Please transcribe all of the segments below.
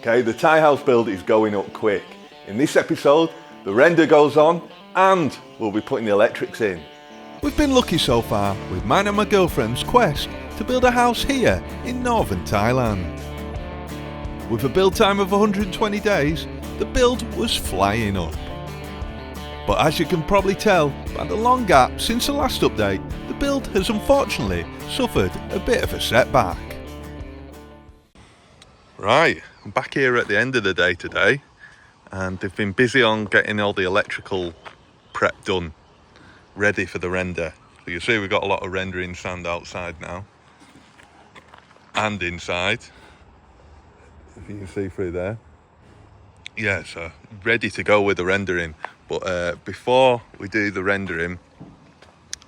Okay, the Thai house build is going up quick. In this episode, the render goes on and we'll be putting the electrics in. We've been lucky so far with mine and my girlfriend's quest to build a house here in Northern Thailand. With a build time of 120 days, the build was flying up. But as you can probably tell by the long gap since the last update, the build has unfortunately suffered a bit of a setback. Right, I'm back here at the end of the day today, and they've been busy on getting all the electrical prep done, ready for the render. So you see we've got a lot of rendering sand outside now, and inside, if you can see through there. Yeah, so ready to go with the rendering. But before we do the rendering,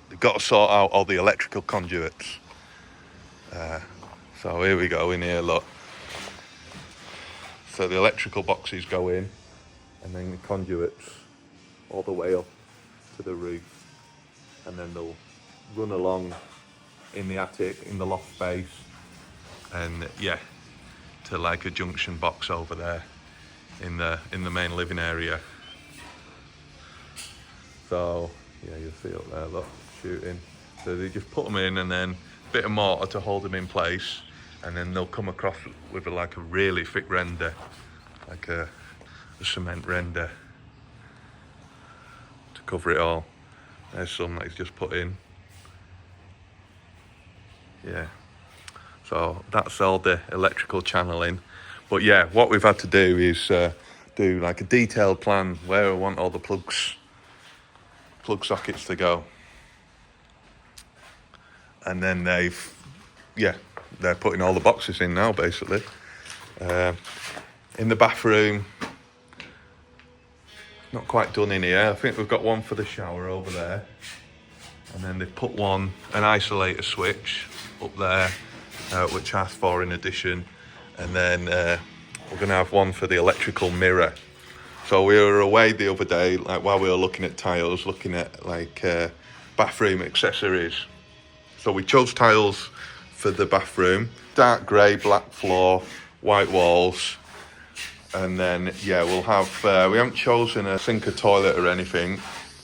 we've got to sort out all the electrical conduits. So here we go in here, look. So the electrical boxes go in, and then the conduits all the way up to the roof, and then they'll run along in the attic, in the loft space, and yeah, to like a junction box over there in the main living area. So yeah, you'll see up there, look, shooting. So they just put them in, and then a bit of mortar to hold them in place, and then they'll come across with like a really thick render, like a cement render to cover it all. There's some that he's just put in. Yeah, so that's all the electrical channeling. But yeah, what we've had to do is do like a detailed plan where I want all the plug sockets to go. And then they're putting all the boxes in now, basically. In the bathroom, not quite done in here. I think we've got one for the shower over there. And then they've put an isolator switch up there, which I asked for in addition. And then we're going to have one for the electrical mirror. So we were away the other day, like while we were looking at tiles, looking at like bathroom accessories. So we chose tiles for the bathroom, dark grey, black floor, white walls. And then, yeah, we'll have, we haven't chosen a sink or toilet or anything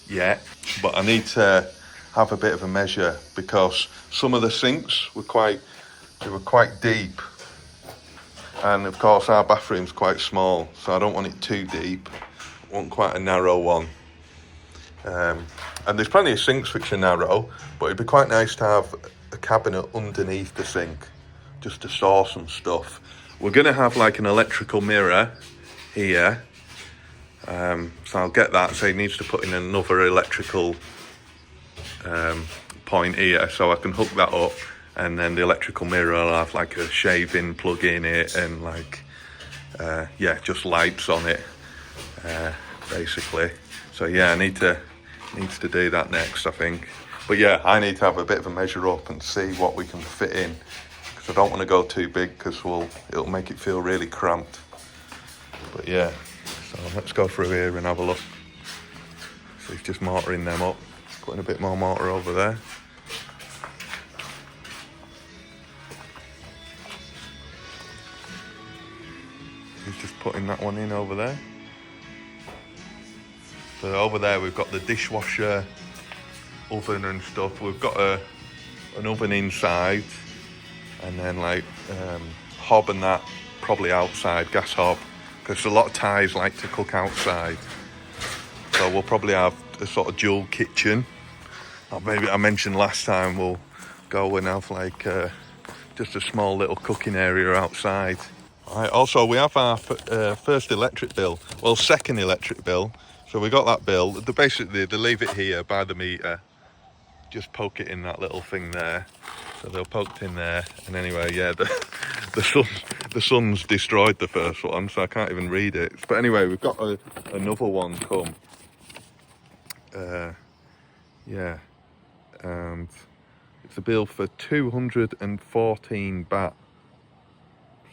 yet, but I need to have a bit of a measure because some of the sinks were quite deep. And of course our bathroom's quite small, so I don't want it too deep. I want quite a narrow one. And there's plenty of sinks which are narrow, but it'd be quite nice to have a cabinet underneath the sink just to store some stuff. We're going to have like an electrical mirror here. So I'll get that. So he needs to put in another electrical point here, so I can hook that up. And then the electrical mirror will have like a shaving plug in it and like, just lights on it, basically. So yeah, needs to do that next, I think. But yeah, I need to have a bit of a measure up and see what we can fit in, because I don't want to go too big because it'll make it feel really cramped. But yeah, so let's go through here and have a look. So he's just mortaring them up, putting a bit more mortar over there. He's just putting that one in over there. So over there we've got the dishwasher, oven and stuff. We've got an oven inside, and then like hob and that probably outside, gas hob, because a lot of Thais like to cook outside. So we'll probably have a sort of dual kitchen. Or maybe I mentioned last time we'll go and have like just a small little cooking area outside. Right, also we have our first electric bill, well, second electric bill. So we got that bill. They leave it here by the meter, just poke it in that little thing there. So they'll poke it in there, and anyway, yeah, the sun's destroyed the first one, so I can't even read it. But anyway, we've got another one come. And it's a bill for 214 baht.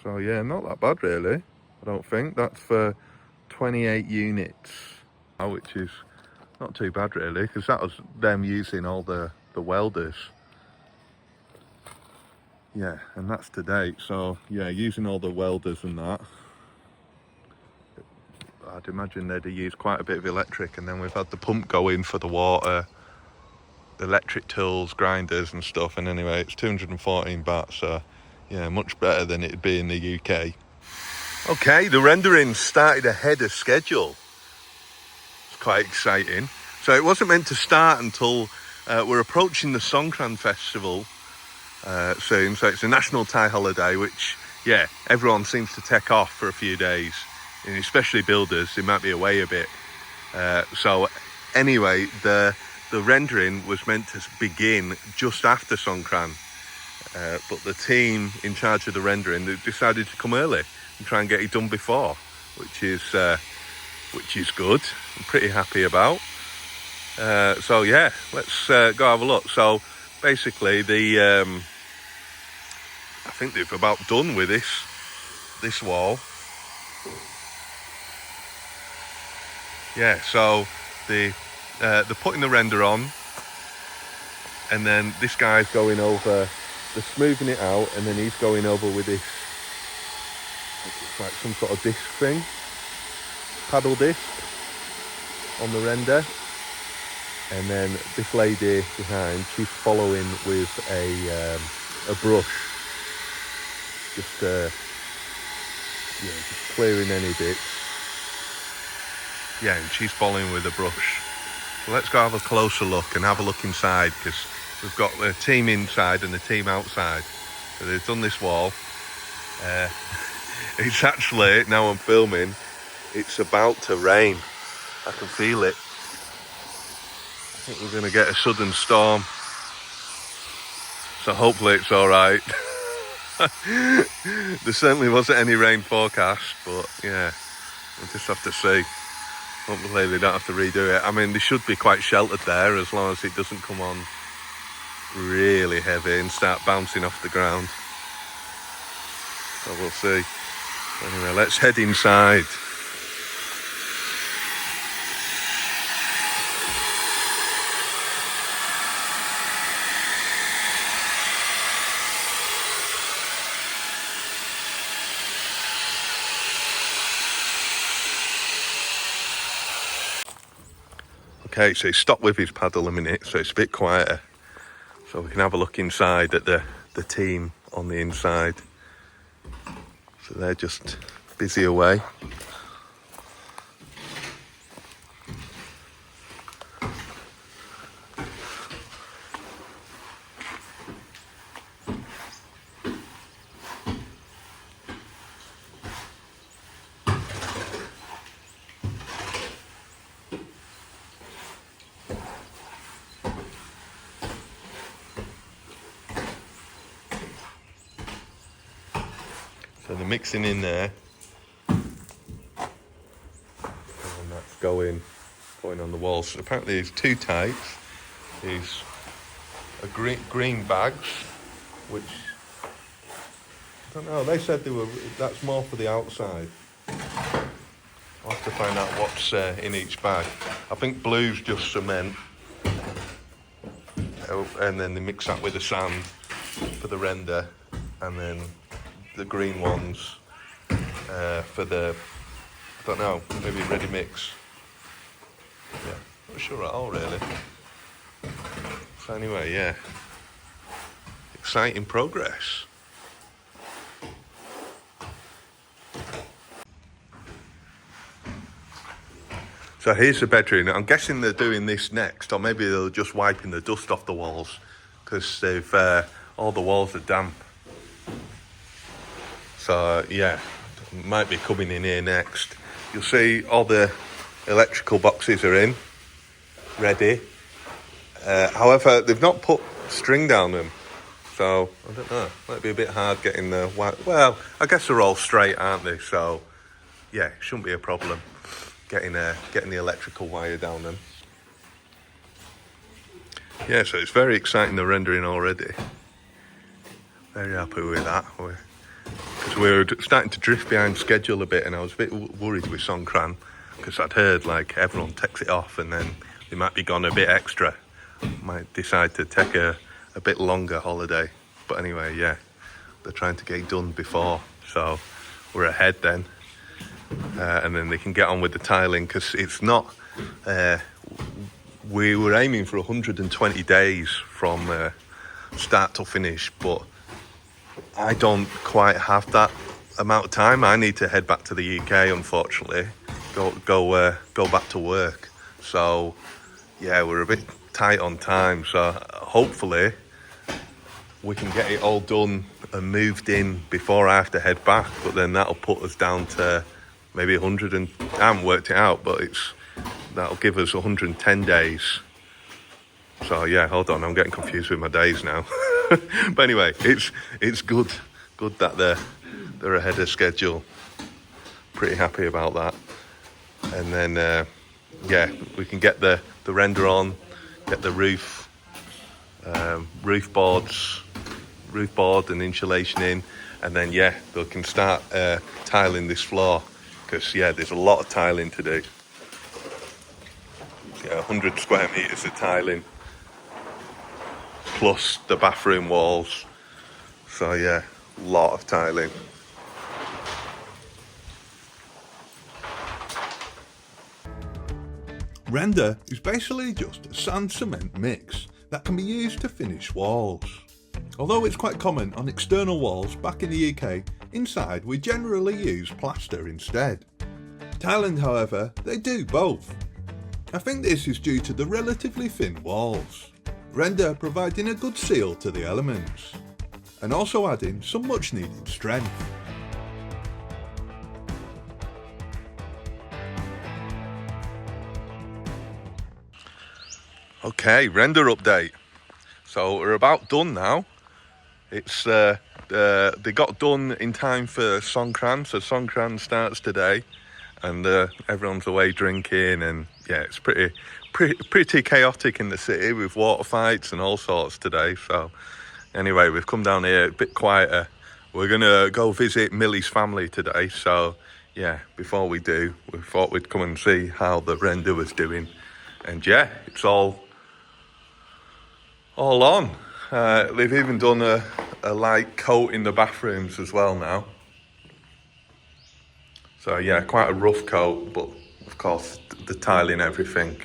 So yeah, not that bad really, I don't think. That's for 28 units, which is not too bad really, because that was them using all the welders. Yeah, and that's to date. So yeah, using all the welders and that, I'd imagine they'd have used quite a bit of electric, and then we've had the pump going for the water, electric tools, grinders and stuff. And anyway, it's 214 baht, so yeah, much better than it'd be in the UK. Okay, the rendering started ahead of schedule. It's quite exciting. So it wasn't meant to start until we're approaching the Songkran festival soon. So it's a national Thai holiday, which, yeah, everyone seems to take off for a few days, and especially builders. They might be away a bit. So anyway, the rendering was meant to begin just after Songkran, but the team in charge of the rendering, they decided to come early and try and get it done before, which is good. I'm pretty happy about. So yeah, let's go have a look. So basically, I think they've about done with this wall. Yeah, so they're putting the render on, and then this guy's going over, they're smoothing it out, and then he's going over with this, it's like some sort of disc thing, paddle disc on the render. And then this lady behind, she's following with a brush, just clearing any bits. Yeah, and she's following with a brush. So let's go have a closer look and have a look inside, because we've got the team inside and the team outside. So they've done this wall. It's actually, now I'm filming, it's about to rain. I can feel it. I think we're going to get a sudden storm, so hopefully it's all right. There certainly wasn't any rain forecast, but yeah, we'll just have to see. Hopefully they don't have to redo it. I mean, they should be quite sheltered there, as long as it doesn't come on really heavy and start bouncing off the ground. So we'll see. Anyway, let's head inside. Okay, so he stopped with his paddle a minute, so it's a bit quieter. So we can have a look inside at the team on the inside. So they're just busy away. So they're mixing in there, and that's going on the walls. So apparently there's two types. There's a green bags, which, I don't know, they said that's more for the outside. I'll have to find out what's in each bag. I think blue's just cement, and then they mix that with the sand for the render, and then the green ones for the, I don't know, maybe ready mix. Yeah, not sure at all really. So anyway, yeah, exciting progress. So here's the bedroom. I'm guessing they're doing this next, or maybe they're just wiping the dust off the walls, because they've all the walls are damp. So yeah, might be coming in here next. You'll see all the electrical boxes are in, ready. However, they've not put string down them, so I don't know. Might be a bit hard getting the well, I guess they're all straight, aren't they? So yeah, it shouldn't be a problem getting the electrical wire down them. Yeah, so it's very exciting, the rendering already. Very happy with that. Because we were starting to drift behind schedule a bit, and I was a bit worried with Songkran, because I'd heard like everyone takes it off and then they might be gone a bit extra, might decide to take a bit longer holiday. But anyway, yeah, they're trying to get it done before, so we're ahead then. and then they can get on with the tiling, because it's not, we were aiming for 120 days from start to finish, but I don't quite have that amount of time. I need to head back to the UK, unfortunately, go back to work. So yeah, we're a bit tight on time, so hopefully we can get it all done and moved in before I have to head back. But then that'll put us down to maybe 100 and I haven't worked it out, but that'll give us 110 days. So yeah, hold on, I'm getting confused with my days now. But anyway, it's good that they're ahead of schedule. Pretty happy about that. And then yeah, we can get the render on, get the roof board and insulation in, and then yeah, they can start tiling this floor, because yeah, there's a lot of tiling to do. Yeah, 100 square meters of tiling plus the bathroom walls. So yeah, a lot of tiling. Render is basically just a sand cement mix that can be used to finish walls. Although it's quite common on external walls back in the UK, inside we generally use plaster instead. Thailand, however, they do both. I think this is due to the relatively thin walls, render providing a good seal to the elements, and also adding some much needed strength. Okay, render update. So we're about done now. It's they got done in time for Songkran, so Songkran starts today, and everyone's away drinking, and yeah, it's pretty chaotic in the city with water fights and all sorts today. So anyway, we've come down here a bit quieter. We're gonna go visit Millie's family today, so yeah, before we do, we thought we'd come and see how the render was doing, and yeah, it's all on. They've even done a light coat in the bathrooms as well now. So yeah, quite a rough coat, but of course the tiling, everything.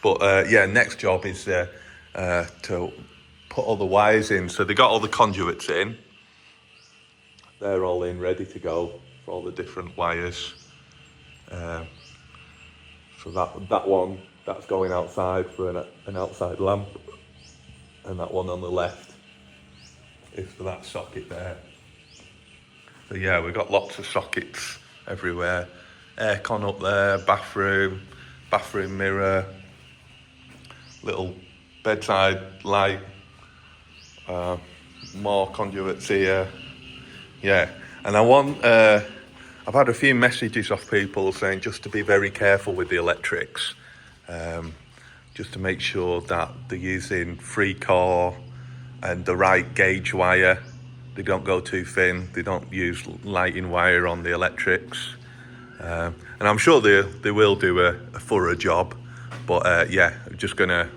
But yeah, next job is to put all the wires in. So they got all the conduits in. They're all in, ready to go for all the different wires. So that one, that's going outside for an outside lamp. And that one on the left is for that socket there. So yeah, we've got lots of sockets everywhere. Aircon up there, bathroom mirror, little bedside light, more conduits here. Yeah, and I've had a few messages off people saying just to be very careful with the electrics. Just to make sure that they're using 3-core and the right gauge wire. They don't go too thin. They don't use lighting wire on the electrics. And I'm sure they will do a thorough job. But yeah, I'm just going to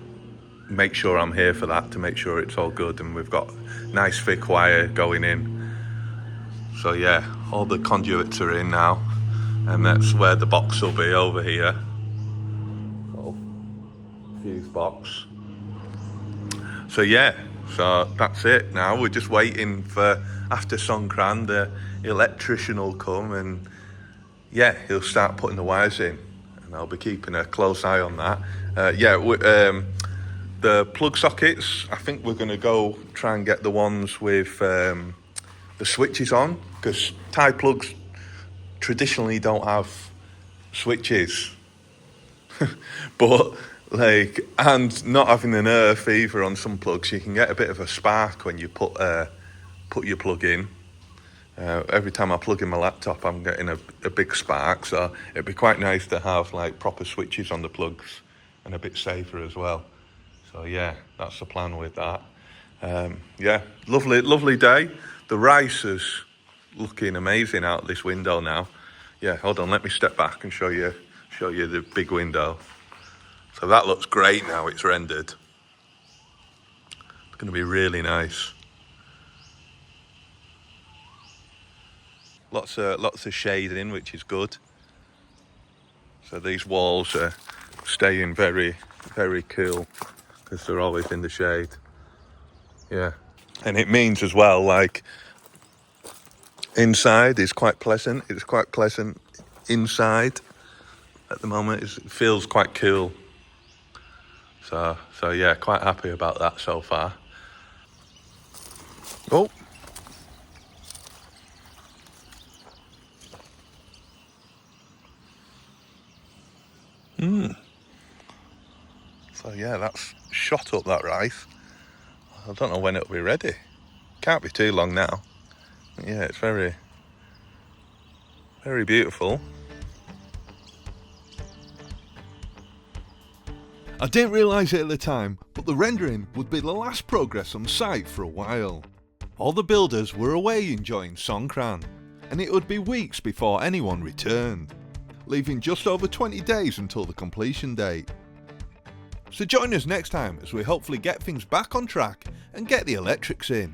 make sure I'm here for that, to make sure it's all good. And we've got nice thick wire going in. So yeah, all the conduits are in now. And that's where the box will be, over here. Fuse box. So yeah, so that's it now. We're just waiting for, after Songkran, the electrician will come, and yeah, he'll start putting the wires in, and I'll be keeping a close eye on that. The plug sockets, I think we're going to go try and get the ones with the switches on, because Thai plugs traditionally don't have switches. But and not having an earth either on some plugs, you can get a bit of a spark when you put your plug in. Every time I plug in my laptop, I'm getting a big spark, so it'd be quite nice to have like proper switches on the plugs, and a bit safer as well. So yeah, that's the plan with that. Yeah, lovely day. The rice is looking amazing out this window now. Yeah, hold on, let me step back and show you the big window. So that looks great now it's rendered. It's going to be really nice. Lots of shading, which is good. So these walls are staying very, very cool because they're always in the shade. Yeah, and it means as well, like, inside is quite pleasant. It's quite pleasant inside at the moment. It feels quite cool. So yeah, quite happy about that so far. Oh. So yeah, that's shot up, that rice. I don't know when it'll be ready. Can't be too long now. But yeah, it's very, very beautiful. I didn't realise it at the time, but the rendering would be the last progress on site for a while. All the builders were away enjoying Songkran, and it would be weeks before anyone returned, leaving just over 20 days until the completion date. So join us next time as we hopefully get things back on track and get the electrics in.